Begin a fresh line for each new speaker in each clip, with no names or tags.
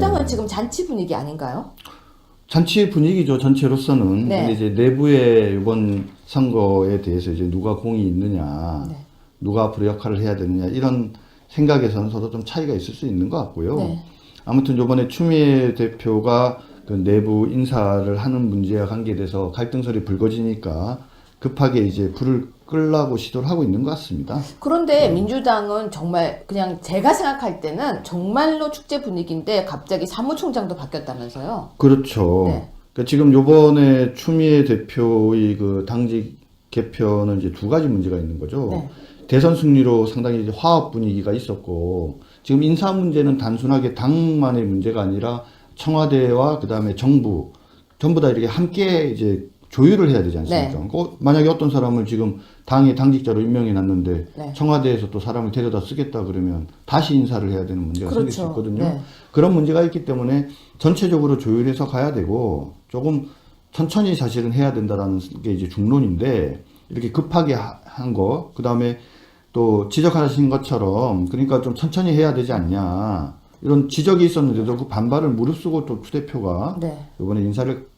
민주당은 지금 잔치 분위기 아닌가요?
잔치 분위기죠, 전체로서는.
네.
근데 이제 내부의 이번 선거에 대해서 이제 누가 공이 있느냐,
네.
누가 앞으로 역할을 해야 되느냐, 이런 생각에서는 서로 좀 차이가 있을 수 있는 것 같고요.
네.
아무튼 이번에 추미애 대표가 그 내부 인사를 하는 문제와 관계돼서 갈등설이 불거지니까 급하게 이제 불을 끌려고 시도를 하고 있는 것 같습니다.
그런데 민주당은 정말 그냥 제가 생각할 때는 정말로 축제 분위기인데 갑자기 사무총장도 바뀌었다면서요?
그렇죠.
네.
그러니까 지금 요번에 추미애 대표의 그 당직 개편은 이제 두 가지 문제가 있는 거죠.
네.
대선 승리로 상당히 이제 화합 분위기가 있었고, 지금 인사 문제는 단순하게 당만의 문제가 아니라 청와대와 그 다음에 정부, 전부 다 이렇게 함께 이제 조율을 해야 되지 않습니까?
네.
만약에 어떤 사람을 지금 당의 당직자로 임명해 놨는데
네.
청와대에서 또 사람을 데려다 쓰겠다 그러면 다시 인사를 해야 되는 문제가 생길 수
그렇죠.
있거든요.
네.
그런 문제가 있기 때문에 전체적으로 조율해서 가야 되고 조금 천천히 사실은 해야 된다라는 게 이제 중론인데 이렇게 급하게 한 거, 그 다음에 또 지적하신 것처럼 그러니까 좀 천천히 해야 되지 않냐 이런 지적이 있었는데도 그 반발을 무릅쓰고 또 추 대표가
네.
이번에 인사를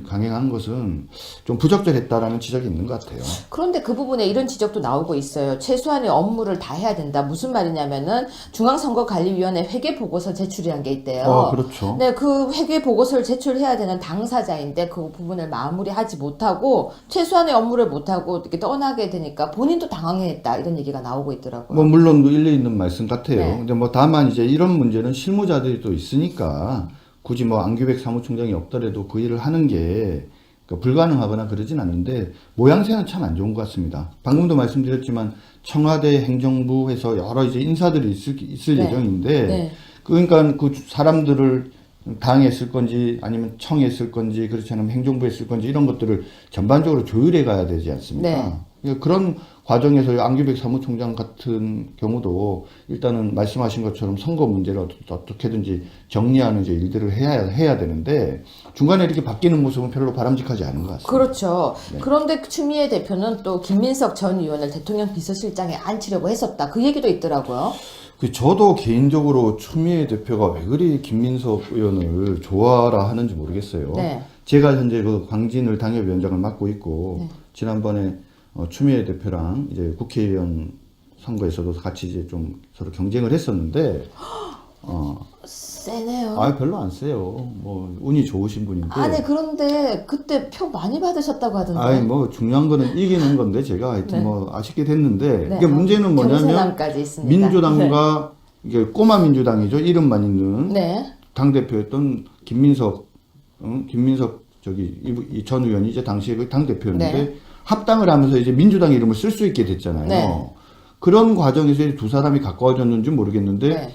강행한 것은 좀 부적절했다라는 지적이 있는 것 같아요.
그런데 그 부분에 이런 지적도 나오고 있어요. 최소한의 업무를 다 해야 된다. 무슨 말이냐면은 중앙선거관리위원회 회계 보고서 제출이란 게 있대요.
그렇죠.
네, 그 회계 보고서를 제출해야 되는 당사자인데 그 부분을 마무리하지 못하고 최소한의 업무를 못하고 이렇게 떠나게 되니까 본인도 당황했다. 이런 얘기가 나오고 있더라고요.
뭐 물론 일리 있는 말씀 같아요.
네.
근데 뭐 다만 이제 이런 문제는 실무자들이 또 있으니까 굳이 뭐 안규백 사무총장이 없더라도 그 일을 하는 게 불가능하거나 그러진 않는데 모양새는 참 안 좋은 것 같습니다. 방금도 말씀드렸지만 청와대 행정부에서 여러 이제 인사들이 있을
네.
예정인데
네.
그러니까 그 사람들을 당에 쓸 건지 아니면 청에 쓸 건지 그렇지 않으면 행정부에 쓸 건지 이런 것들을 전반적으로 조율해 가야 되지 않습니까? 네. 그런 과정에서 안규백 사무총장 같은 경우도 일단은 말씀하신 것처럼 선거 문제를 어떻게든지 정리하는 이제 일들을 해야 되는데 중간에 이렇게 바뀌는 모습은 별로 바람직하지 않은 것 같습니다.
그렇죠.
네.
그런데 추미애 대표는 또 김민석 전 의원을 대통령 비서실장에 앉히려고 했었다. 그 얘기도 있더라고요.
저도 개인적으로 추미애 대표가 왜 그리 김민석 의원을 좋아라 하는지 모르겠어요.
네.
제가 현재 그 광진을 당협위원장을 맡고 있고
네.
지난번에 추미애 대표랑 이제 국회의원 선거에서도 같이 이제 좀 서로 경쟁을 했었는데
세네요.
별로 안 세요. 뭐 운이 좋으신 분인데.
아니 그런데 그때 표 많이 받으셨다고 하던데.
뭐 중요한 거는 이기는 건데 제가 하여튼
네.
뭐 아쉽게 됐는데
네.
이게 문제는 뭐냐면
경선함까지 있습니다.
민주당과 이게 꼬마 민주당이죠. 이름만 있는
네.
당 대표였던 김민석 저기 이 전 의원이 이제 당시에 그 당 대표였는데
네.
합당을 하면서 이제 민주당 이름을 쓸 수 있게 됐잖아요.
네.
그런 과정에서 두 사람이 가까워졌는지 모르겠는데
네.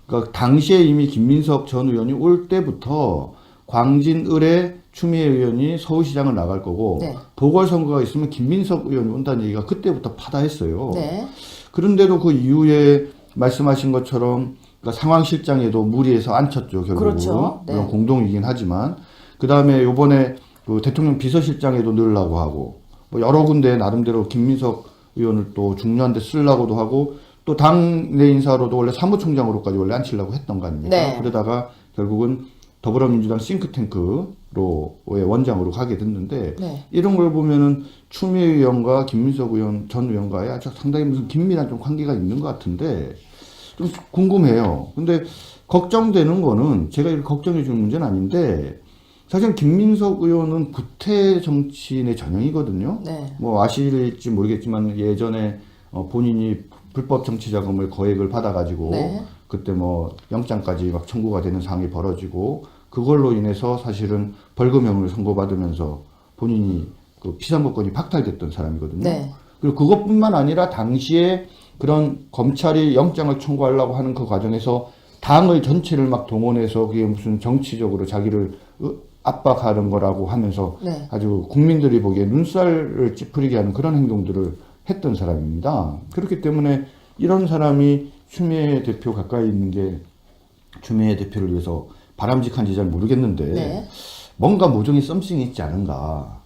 그러니까 당시에 이미 김민석 전 의원이 올 때부터 광진 을에 추미애 의원이 서울시장을 나갈 거고
네.
보궐선거가 있으면 김민석 의원이 온다는 얘기가 그때부터 파다했어요.
네.
그런데도 그 이후에 말씀하신 것처럼 그러니까 상황실장에도 무리해서 앉혔죠. 결국은.
그렇죠. 네.
물론 공동이긴 하지만 그 다음에 요번에 그 대통령 비서실장에도 넣으려고 하고 뭐 여러 군데 나름대로 김민석 의원을 또 중요한 데 쓰려고도 하고 또 당내 인사로도 원래 사무총장으로까지 원래 앉히려고 했던 거 아닙니까?
네.
그러다가 결국은 더불어민주당 싱크탱크로의 원장으로 가게 됐는데
네.
이런 걸 보면은 추미애 의원과 김민석 의원 전 의원과의 아주 상당히 무슨 긴밀한 좀 관계가 있는 것 같은데 좀 궁금해요. 근데 걱정되는 거는 제가 이렇게 걱정해 주는 문제는 아닌데 사실 김민석 의원은 구태 정치인의 전형이거든요.
네.
뭐 아실지 모르겠지만 예전에 본인이 불법 정치 자금을 거액을 받아가지고
네.
그때 뭐 영장까지 막 청구가 되는 상황이 벌어지고 그걸로 인해서 사실은 벌금형을 선고받으면서 본인이 그 피선거권이 박탈됐던 사람이거든요.
네.
그리고 그것뿐만 아니라 당시에 그런 검찰이 영장을 청구하려고 하는 그 과정에서 당의 전체를 막 동원해서 그게 무슨 정치적으로 자기를 압박하는 거라고 하면서
네.
아주 국민들이 보기에 눈살을 찌푸리게 하는 그런 행동들을 했던 사람입니다. 그렇기 때문에 이런 사람이 추미애 대표 가까이 있는 게 추미애 대표를 위해서 바람직한지 잘 모르겠는데
네.
뭔가 모종의 썸씽이 있지 않은가.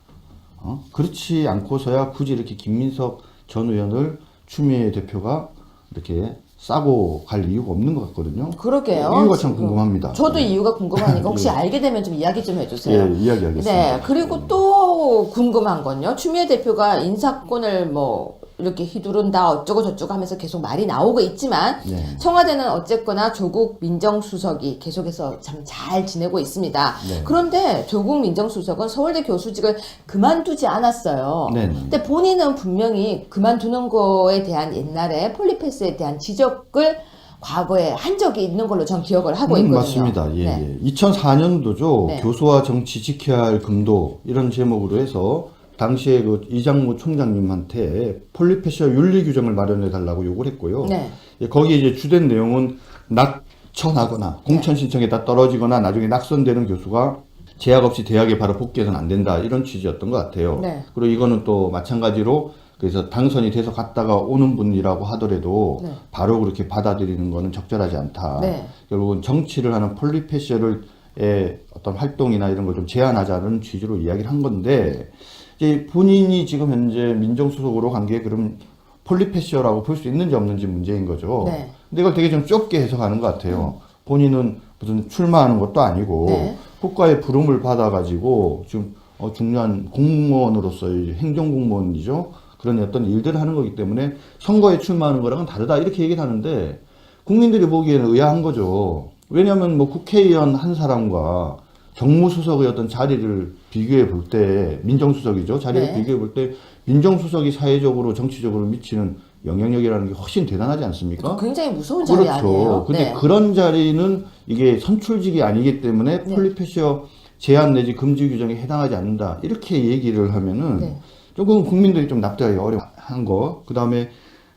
그렇지 않고서야 굳이 이렇게 김민석 전 의원을 추미애 대표가 이렇게 싸고 갈 이유가 없는 것 같거든요.
그러게요.
이유가 참
지금.
궁금합니다.
저도 이유가 궁금하니까 혹시
예.
알게 되면 좀 이야기 좀 해주세요.
예, 이야기하겠습니다.
네, 그리고 또 궁금한 건요. 추미애 대표가 인사권을 뭐 이렇게 휘두른다 어쩌고 저쩌고 하면서 계속 말이 나오고 있지만
네.
청와대는 어쨌거나 조국 민정수석이 계속해서 참 잘 지내고 있습니다.
네.
그런데 조국 민정수석은 서울대 교수직을 그만두지 않았어요.
네.
근데 본인은 분명히 그만두는 거에 대한 옛날에 폴리패스에 대한 지적을 과거에 한 적이 있는 걸로 전 기억을 하고 있거든요.
맞습니다. 예,
네.
예. 2004년도죠.
네.
교수와 정치 지켜야 할 금도 이런 제목으로 해서 당시에 그 이장무 총장님한테 폴리페시아 윤리 규정을 마련해 달라고 요구를 했고요.
네.
예, 거기에 이제 주된 내용은 낙천하거나 공천 신청에다 떨어지거나 나중에 낙선되는 교수가 제약 없이 대학에 바로 복귀해서는 안 된다 이런 취지였던 것 같아요.
네.
그리고 이거는 또 마찬가지로 그래서 당선이 돼서 갔다가 오는 분이라고 하더라도
네.
바로 그렇게 받아들이는 거는 적절하지 않다.
네.
결국은 정치를 하는 폴리페시아의 어떤 활동이나 이런 걸 좀 제한하자는 취지로 이야기를 한 건데 이제 본인이 지금 현재 민정수석으로 간 게 그럼 폴리페시아라고 볼 수 있는지 없는지 문제인 거죠.
네.
근데 이걸 되게 좀 좁게 해석하는 것 같아요. 본인은 무슨 출마하는 것도 아니고
네.
국가의 부름을 받아가지고 지금 중요한 공무원으로서의 행정공무원이죠. 그런 어떤 일들을 하는 거기 때문에 선거에 출마하는 거랑은 다르다 이렇게 얘기를 하는데 국민들이 보기에는 의아한 거죠. 왜냐하면 뭐 국회의원 한 사람과 정무수석의 어떤 자리를 비교해 볼 때 민정수석이죠. 자리를
네.
비교해 볼 때 민정수석이 사회적으로 정치적으로 미치는 영향력이라는 게 훨씬 대단하지 않습니까?
굉장히 무서운 자리
그렇죠.
아니에요?
근데
네.
그런 자리는 이게 선출직이 아니기 때문에
네.
폴리페시아 제한 내지 금지 규정에 해당하지 않는다. 이렇게 얘기를 하면은
네.
조금 국민들이 좀 납득하기 어려운 거. 그 다음에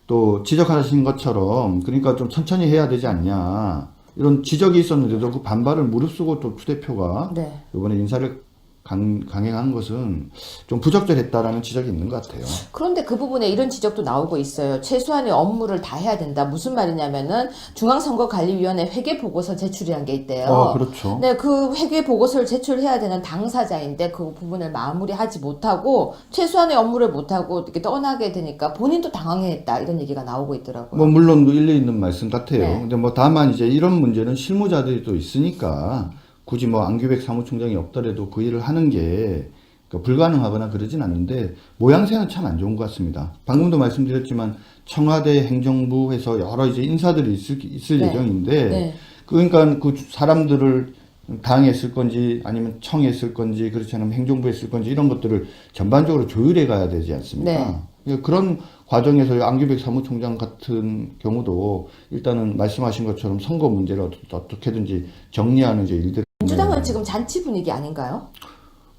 또 지적하신 것처럼 그러니까 좀 천천히 해야 되지 않냐. 이런 지적이 있었는데도 그 반발을 무릅쓰고 또 추 대표가
네.
이번에 인사를 강행한 것은 좀 부적절했다라는 지적이 있는 것 같아요.
그런데 그 부분에 이런 지적도 나오고 있어요. 최소한의 업무를 다 해야 된다. 무슨 말이냐면은 중앙선거관리위원회 회계 보고서 제출이란 게 있대요.
그렇죠.
네, 그 회계 보고서를 제출해야 되는 당사자인데 그 부분을 마무리하지 못하고 최소한의 업무를 못하고 이렇게 떠나게 되니까 본인도 당황했다. 이런 얘기가 나오고 있더라고요.
뭐 물론 일리 있는 말씀 같아요.
네.
근데 뭐 다만 이제 이런 문제는 실무자들이 또 있으니까 굳이 뭐 안규백 사무총장이 없더라도 그 일을 하는 게 그러니까 불가능하거나 그러진 않는데 모양새는 참 안 좋은 것 같습니다. 방금도 말씀드렸지만 청와대 행정부에서 여러 이제 인사들이 있을
네.
예정인데
네.
그러니까 그 사람들을 당에 쓸 건지 아니면 청에 쓸 건지 그렇지 않으면 행정부에 쓸 건지 이런 것들을 전반적으로 조율해 가야 되지 않습니까?
네.
그런 과정에서 안규백 사무총장 같은 경우도 일단은 말씀하신 것처럼 선거 문제를 어떻게든지 정리하는 이제 일들.
민주당은 지금 잔치 분위기 아닌가요?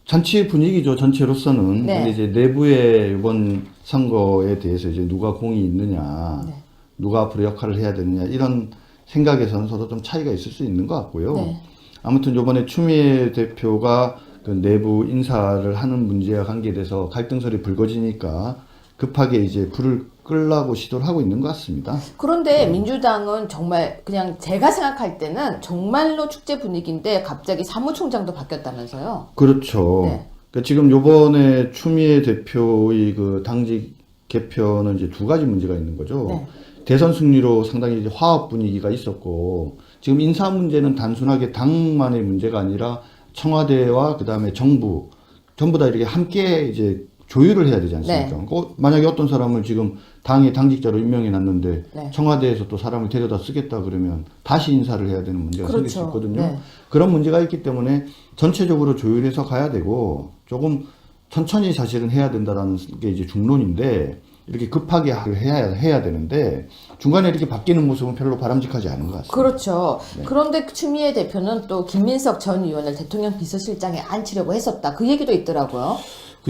잔치 분위기죠, 전체로서는.
네.
근데 이제 내부의 이번 선거에 대해서 이제 누가 공이 있느냐,
네.
누가 앞으로 역할을 해야 되느냐, 이런 생각에서는 서로 좀 차이가 있을 수 있는 것 같고요.
네.
아무튼 이번에 추미애 대표가 그 내부 인사를 하는 문제와 관계돼서 갈등설이 불거지니까 급하게 이제 불을 끌라고 시도를 하고 있는 것 같습니다.
그런데 민주당은 정말 그냥 제가 생각할 때는 정말로 축제 분위기인데 갑자기 사무총장도 바뀌었다면서요?
그렇죠.
네.
그러니까 지금 요번에 추미애 대표의 그 당직 개편은 이제 두 가지 문제가 있는 거죠.
네.
대선 승리로 상당히 이제 화합 분위기가 있었고, 지금 인사 문제는 단순하게 당만의 문제가 아니라 청와대와 그 다음에 정부, 전부 다 이렇게 함께 이제 조율을 해야 되지 않습니까?
네.
만약에 어떤 사람을 지금 당의 당직자로 임명해 놨는데
네.
청와대에서 또 사람을 데려다 쓰겠다 그러면 다시 인사를 해야 되는 문제가 생길 수
그렇죠.
있거든요.
네.
그런 문제가 있기 때문에 전체적으로 조율해서 가야 되고 조금 천천히 사실은 해야 된다라는 게 이제 중론인데 이렇게 급하게 해야 되는데 중간에 이렇게 바뀌는 모습은 별로 바람직하지 않은 것 같습니다.
그렇죠. 그런데 추미애 대표는 또 김민석 전 의원을 대통령 비서실장에 앉히려고 했었다. 그 얘기도 있더라고요.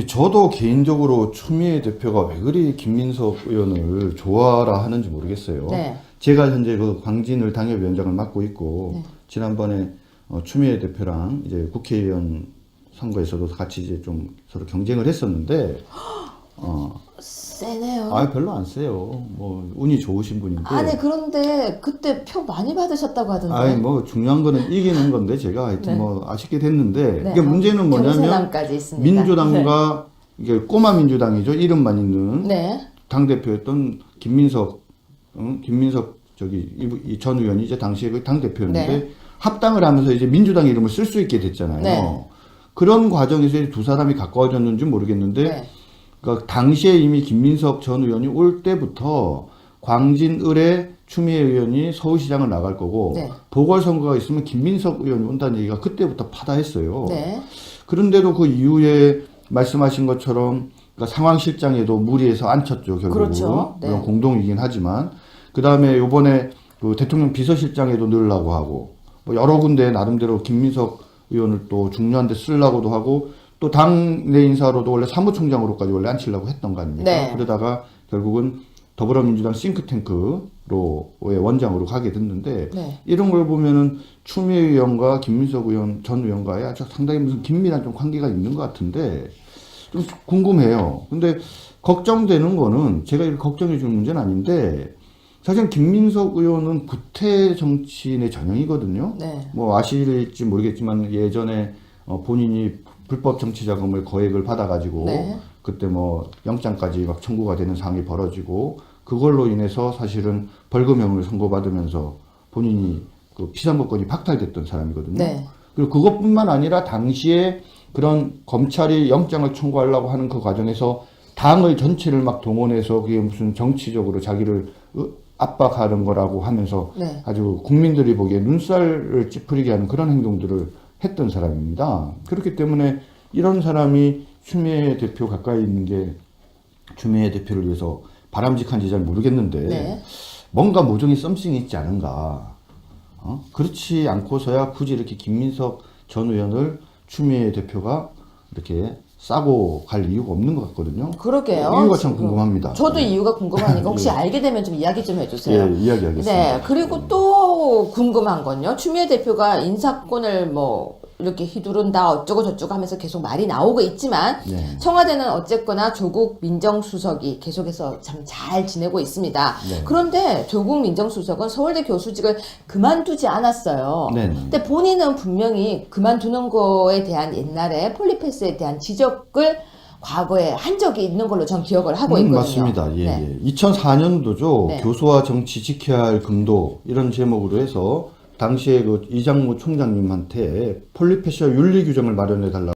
저도 개인적으로 추미애 대표가 왜 그리 김민석 의원을 좋아라 하는지 모르겠어요.
네.
제가 현재 그 광진을 당협위원장을 맡고 있고
네.
지난번에 추미애 대표랑 이제 국회의원 선거에서도 같이 이제 좀 서로 경쟁을 했었는데
세네요.
별로 안 세요. 뭐 운이 좋으신 분인데.
아니 그런데 그때 표 많이 받으셨다고 하던데.
뭐 중요한 거는 이기는 건데 제가 하여튼
네.
뭐 아쉽게 됐는데
네.
이게 문제는 뭐냐면
경선남까지 있습니다.
민주당과 이게 꼬마 민주당이죠. 이름만 있는
네.
당 대표였던 김민석 이 전 의원이 이제 당시에 그 당 대표였는데
네.
합당을 하면서 이제 민주당 이름을 쓸 수 있게 됐잖아요.
네.
그런 과정에서 이제 두 사람이 가까워졌는지 모르겠는데
네.
그러니까 당시에 이미 김민석 전 의원이 올 때부터 광진을에 추미애 의원이 서울시장을 나갈 거고
네.
보궐선거가 있으면 김민석 의원이 온다는 얘기가 그때부터 파다했어요.
네.
그런데도 그 이후에 말씀하신 것처럼 그러니까 상황실장에도 무리해서 안 쳤죠, 결국은.
그렇죠. 네.
물론 공동이긴 하지만. 그 다음에 요번에 그 대통령 비서실장에도 넣으려고 하고, 뭐 여러 군데 나름대로 김민석 의원을 또 중요한 데 쓰려고도 하고, 또 당내 인사로도 원래 사무총장으로까지 원래 앉히려고 했던 거 아닙니까?
네.
그러다가 결국은 더불어민주당 싱크탱크로의 원장으로 가게 됐는데,
네.
이런 걸 보면은 추미애 의원과 김민석 의원 전 의원과의 아주 상당히 무슨 긴밀한 좀 관계가 있는 것 같은데 좀 궁금해요. 근데 걱정되는 거는 제가 이렇게 걱정해 주는 문제는 아닌데 사실 김민석 의원은 구태 정치인의 전형이거든요.
네.
뭐 아실지 모르겠지만 예전에 본인이 불법 정치 자금을 거액을 받아가지고
네.
그때 뭐 영장까지 막 청구가 되는 상황이 벌어지고 그걸로 인해서 사실은 벌금형을 선고받으면서 본인이 그 피선거권이 박탈됐던 사람이거든요.
네.
그리고 그것뿐만 아니라 당시에 그런 검찰이 영장을 청구하려고 하는 그 과정에서 당을 전체를 막 동원해서 그게 무슨 정치적으로 자기를 압박하는 거라고 하면서
네.
아주 국민들이 보기에 눈살을 찌푸리게 하는 그런 행동들을 했던 사람입니다. 그렇기 때문에 이런 사람이 추미애 대표 가까이 있는 게 추미애 대표를 위해서 바람직한지 잘 모르겠는데
네.
뭔가 모종의 썸씽이 있지 않은가. 그렇지 않고서야 굳이 이렇게 김민석 전 의원을 추미애 대표가 이렇게 싸고 갈 이유가 없는 것 같거든요.
그러게요.
이유가 참
지금.
궁금합니다.
저도
네.
이유가 궁금하니까 혹시
예.
알게 되면 좀 이야기 좀 해주세요.
예, 이야기하겠습니다.
네. 그리고 또 궁금한 건요. 추미애 대표가 인사권을 뭐 이렇게 휘두른다 어쩌고 저쩌고 하면서 계속 말이 나오고 있지만
네.
청와대는 어쨌거나 조국 민정수석이 계속해서 참 잘 지내고 있습니다.
네.
그런데 조국 민정수석은 서울대 교수직을 그만두지 않았어요.
네.
근데 본인은 분명히 그만두는 거에 대한 옛날에 폴리패스에 대한 지적을 과거에 한 적이 있는 걸로 전 기억을 하고 있거든요.
맞습니다. 예,
네.
예. 2004년도죠.
네.
교수와 정치 지켜야 할 금도 이런 제목으로 해서 당시에 그 이장무 총장님한테 폴리패시와 윤리 규정을 마련해 달라고